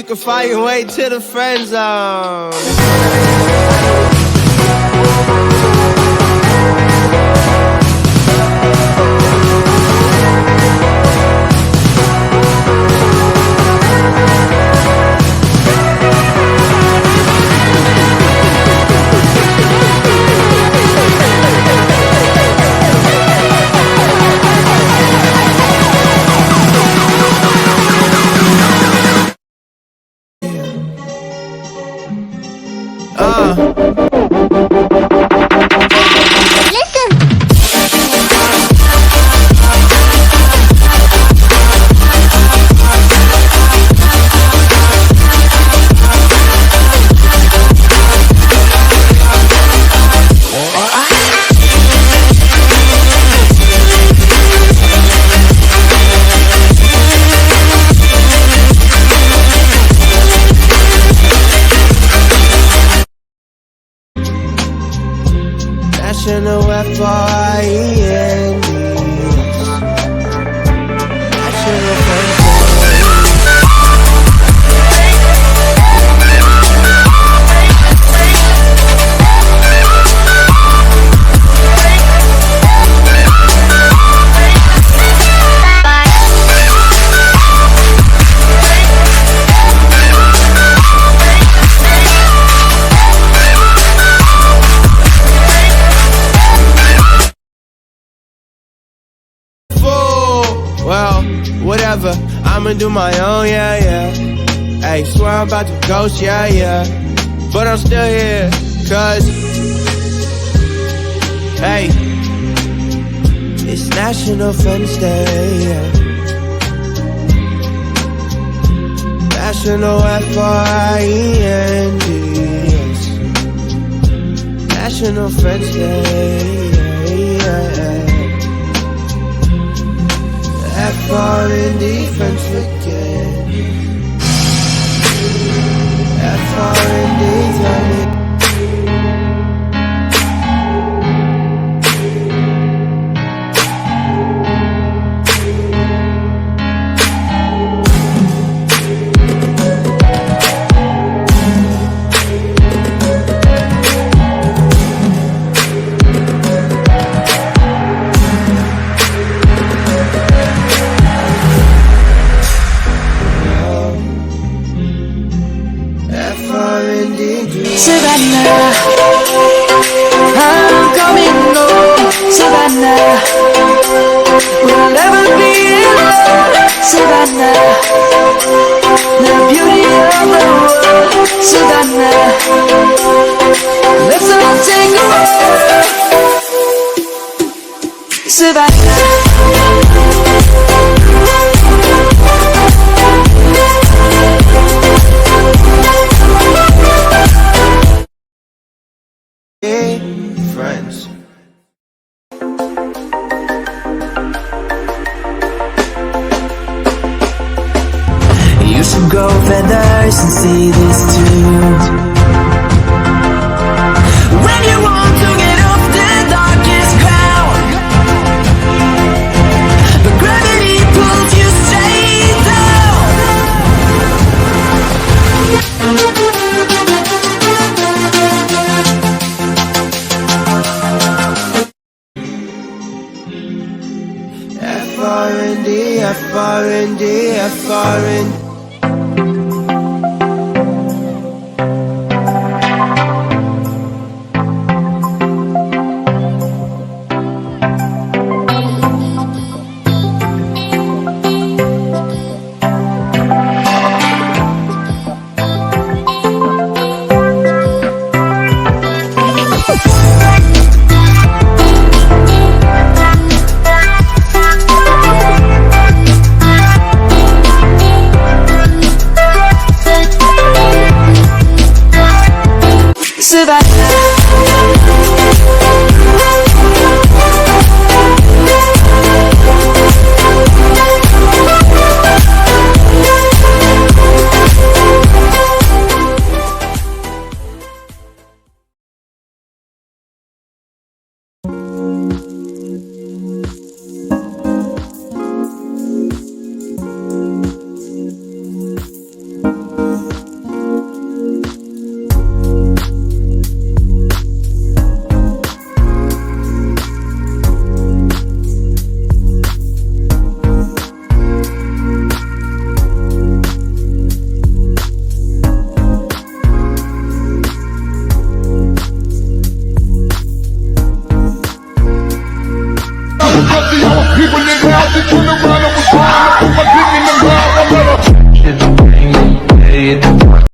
you can find your way to the friend zone. National FRIEND. National Friends Day. Well, whatever, I'ma do my own, yeah, yeah. Hey, swear I'm about to ghost, yeah, yeah. But I'm still here, cause hey, it's National Friends Day, yeah. National FRIEND, yes. National Friends Day, yeah, yeah. FRND friends again. FRND family. Savannah, I'm coming home. Savannah, we'll never be alone. Savannah, the beauty of the world. Savannah, let's all take a walk. Savannah. Friends. You should grow feathers and see this too. When you want to get off the darkest ground, but gravity pulls you straight down. FRND, FRND, FRND.